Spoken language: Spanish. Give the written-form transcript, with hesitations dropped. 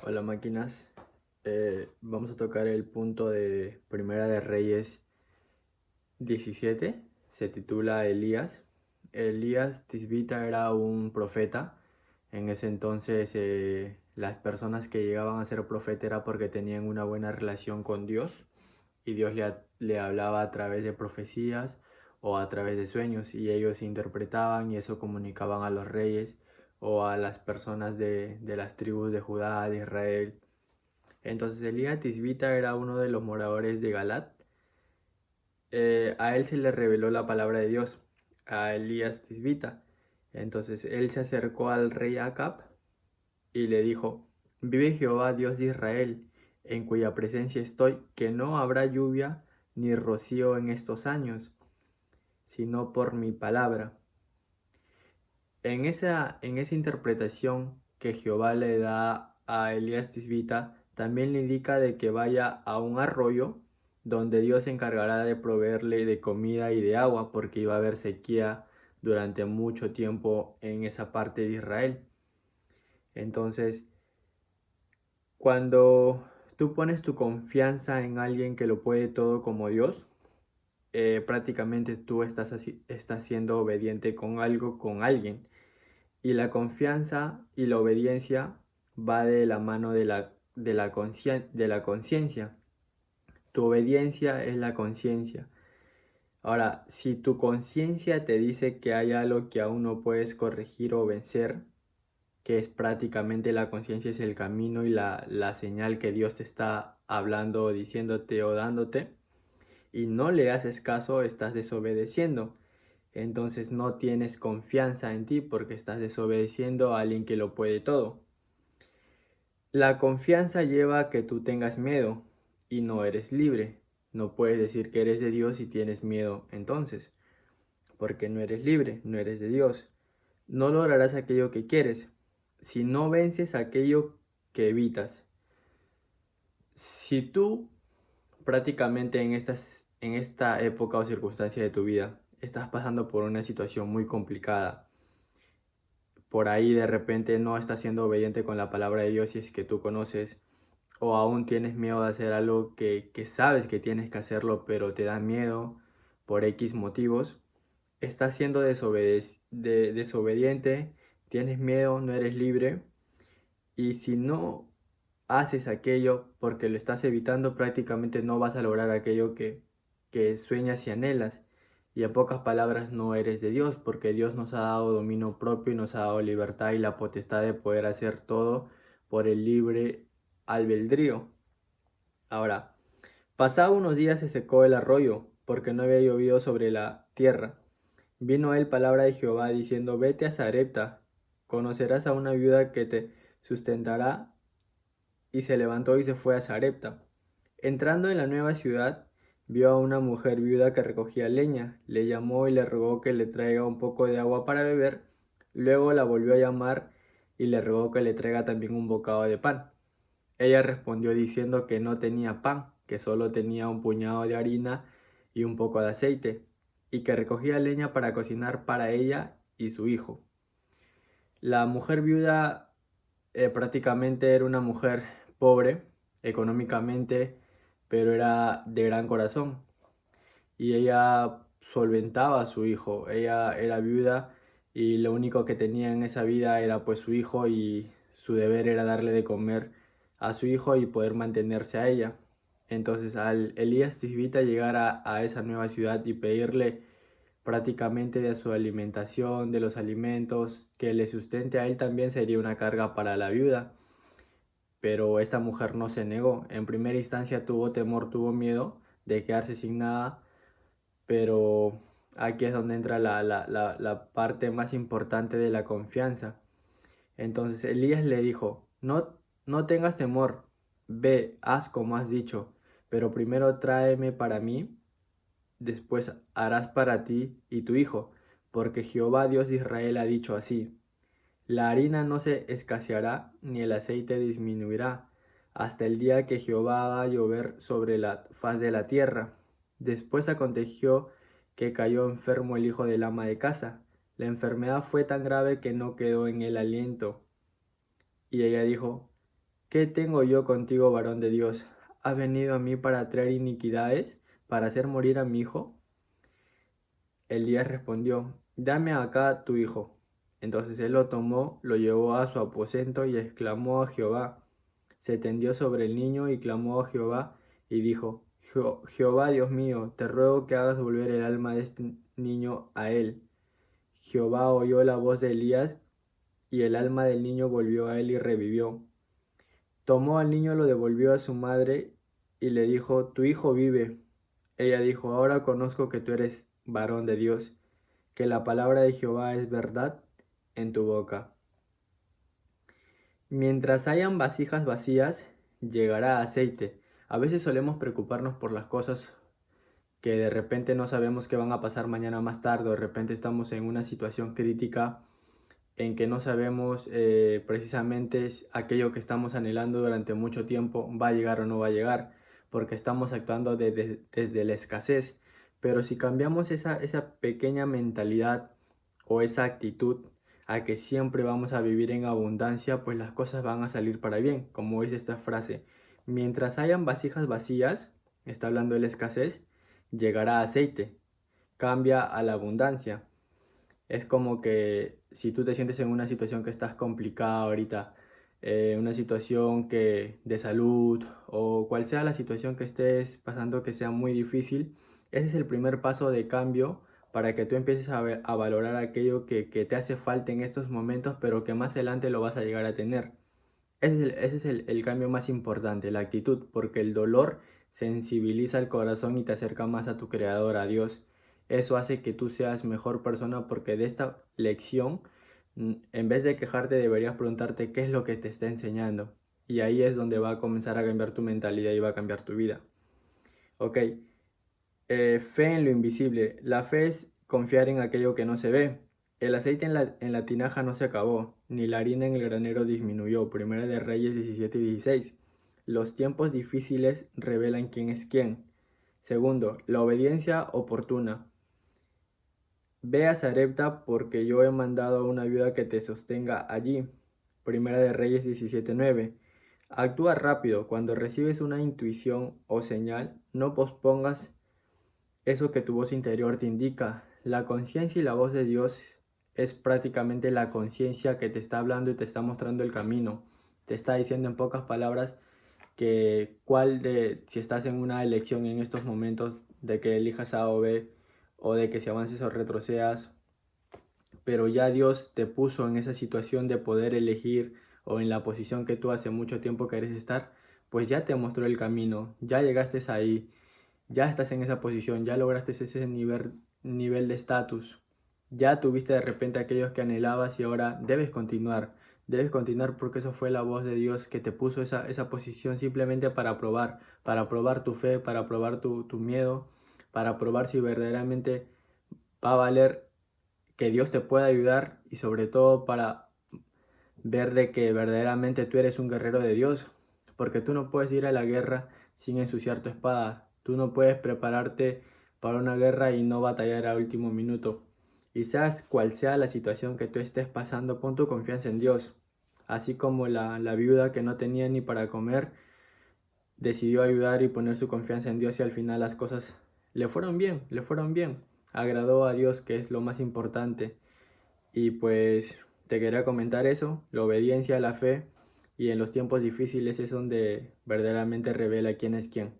Hola máquinas. Vamos a tocar el punto de Primera de Reyes 17. Se titula Elías. Elías Tisbita era un profeta. En ese entonces las personas que llegaban a ser profeta era porque tenían una buena relación con Dios y Dios le hablaba a través de profecías o a través de sueños y ellos interpretaban y eso comunicaban a los reyes o a las personas de las tribus de Judá, de Israel. Entonces Elías Tisbita era uno de los moradores de Galat. A él se le reveló la palabra de Dios, a Elías Tisbita. Entonces él se acercó al rey Acab y le dijo: Vive Jehová Dios de Israel, en cuya presencia estoy, que no habrá lluvia ni rocío en estos años, sino por mi palabra. En esa interpretación que Jehová le da a Elías Tisbita, también le indica de que vaya a un arroyo donde Dios se encargará de proveerle de comida y de agua, porque iba a haber sequía durante mucho tiempo en esa parte de Israel. Entonces, cuando tú pones tu confianza en alguien que lo puede todo como Dios, prácticamente tú estás siendo obediente con algo, con alguien. Y la confianza y la obediencia va de la mano de la conciencia. Tu obediencia es la conciencia. Ahora, si tu conciencia te dice que hay algo que aún no puedes corregir o vencer, que es prácticamente la conciencia, es el camino y la señal que Dios te está hablando o diciéndote o dándote, y no le haces caso, estás desobedeciendo. Entonces no tienes confianza en ti porque estás desobedeciendo a alguien que lo puede todo. La confianza lleva a que tú tengas miedo y no eres libre. No puedes decir que eres de Dios si tienes miedo entonces, porque no eres libre, no eres de Dios. No lograrás aquello que quieres si no vences aquello que evitas. Si tú prácticamente en esta época o circunstancia de tu vida estás pasando por una situación muy complicada, por ahí de repente no estás siendo obediente con la palabra de Dios si es que tú conoces, o aún tienes miedo de hacer algo que sabes que tienes que hacerlo, pero te da miedo por X motivos, estás siendo desobediente, tienes miedo, no eres libre, y si no haces aquello porque lo estás evitando, prácticamente no vas a lograr aquello que sueñas y anhelas. Y en pocas palabras, no eres de Dios, porque Dios nos ha dado dominio propio y nos ha dado libertad y la potestad de poder hacer todo por el libre albedrío. Ahora, pasado unos días se secó el arroyo, porque no había llovido sobre la tierra. Vino a él palabra de Jehová diciendo: Vete a Sarepta, conocerás a una viuda que te sustentará. Y se levantó y se fue a Sarepta. Entrando en la nueva ciudad, vio a una mujer viuda que recogía leña. Le llamó y le rogó que le traiga un poco de agua para beber. Luego la volvió a llamar y le rogó que le traiga también un bocado de pan. Ella respondió diciendo que no tenía pan, que solo tenía un puñado de harina y un poco de aceite, y que recogía leña para cocinar para ella y su hijo. La mujer viuda prácticamente era una mujer pobre económicamente, pero era de gran corazón. Y ella solventaba a su hijo. Ella era viuda y lo único que tenía en esa vida era pues su hijo, y su deber era darle de comer a su hijo y poder mantenerse a ella. Entonces al Elías Tisbita llegar a esa nueva ciudad y pedirle prácticamente de su alimentación, de los alimentos que le sustente a él, también sería una carga para la viuda. Pero esta mujer no se negó. En primera instancia tuvo temor, tuvo miedo de quedarse sin nada, pero aquí es donde entra la parte más importante de la confianza. Entonces Elías le dijo: no tengas temor, ve, haz como has dicho, pero primero tráeme para mí, después harás para ti y tu hijo, porque Jehová Dios de Israel ha dicho así: la harina no se escaseará, ni el aceite disminuirá, hasta el día que Jehová haga llover sobre la faz de la tierra. Después aconteció que cayó enfermo el hijo del ama de casa. La enfermedad fue tan grave que no quedó en él aliento. Y ella dijo: ¿Qué tengo yo contigo, varón de Dios? ¿Has venido a mí para traer iniquidades, para hacer morir a mi hijo? Elías respondió, dame acá tu hijo. Entonces él lo tomó, lo llevó a su aposento y exclamó a Jehová. Se tendió sobre el niño y clamó a Jehová y dijo, Jehová Dios mío, te ruego que hagas volver el alma de este niño a él. Jehová oyó la voz de Elías y el alma del niño volvió a él y revivió. Tomó al niño, lo devolvió a su madre y le dijo, tu hijo vive. Ella dijo, ahora conozco que tú eres varón de Dios, que la palabra de Jehová es verdad en tu boca. Mientras hayan vasijas vacías, llegará aceite. A veces solemos preocuparnos por las cosas que de repente no sabemos qué van a pasar mañana más tarde, o de repente estamos en una situación crítica en que no sabemos precisamente aquello que estamos anhelando durante mucho tiempo va a llegar o no va a llegar, porque estamos actuando desde la escasez. Pero si cambiamos esa pequeña mentalidad o esa actitud a que siempre vamos a vivir en abundancia, pues las cosas van a salir para bien, como dice esta frase. Mientras hayan vasijas vacías, está hablando de la escasez, llegará aceite, cambia a la abundancia. Es como que si tú te sientes en una situación que estás complicada ahorita, una situación que de salud o cual sea la situación que estés pasando que sea muy difícil, ese es el primer paso de cambio para que tú empieces a valorar aquello que te hace falta en estos momentos, pero que más adelante lo vas a llegar a tener. Ese es el cambio más importante, la actitud, porque el dolor sensibiliza el corazón y te acerca más a tu creador, a Dios. Eso hace que tú seas mejor persona porque de esta lección, en vez de quejarte, deberías preguntarte qué es lo que te está enseñando. Y ahí es donde va a comenzar a cambiar tu mentalidad y va a cambiar tu vida. Ok, fe en lo invisible. La fe es confiar en aquello que no se ve. El aceite en la tinaja no se acabó, ni la harina en el granero disminuyó. Primera de Reyes 17 y 16. Los tiempos difíciles revelan quién es quién. Segundo, la obediencia oportuna. Ve a Sarepta porque yo he mandado a una viuda que te sostenga allí. Primera de Reyes 17:9. Actúa rápido. Cuando recibes una intuición o señal, no pospongas eso que tu voz interior te indica. La conciencia y la voz de Dios es prácticamente la conciencia que te está hablando y te está mostrando el camino. Te está diciendo en pocas palabras que si estás en una elección en estos momentos, de que elijas A o B, o de que si avances o retrocedas, pero ya Dios te puso en esa situación de poder elegir o en la posición que tú hace mucho tiempo querés estar, pues ya te mostró el camino, ya llegaste ahí, ya estás en esa posición, ya lograste ese nivel de estatus, ya tuviste de repente aquellos que anhelabas y ahora debes continuar porque eso fue la voz de Dios que te puso esa posición simplemente para probar tu fe, para probar tu miedo, para probar si verdaderamente va a valer que Dios te pueda ayudar y sobre todo para ver de que verdaderamente tú eres un guerrero de Dios, porque tú no puedes ir a la guerra sin ensuciar tu espada, tú no puedes prepararte para una guerra y no batallar a último minuto. Y seas cual sea la situación que tú estés pasando, pon tu confianza en Dios. Así como la viuda que no tenía ni para comer, decidió ayudar y poner su confianza en Dios y al final las cosas le fueron bien, le fueron bien. Agradó a Dios, que es lo más importante. Y pues te quería comentar eso, la obediencia, la fe, y en los tiempos difíciles es donde verdaderamente revela quién es quién.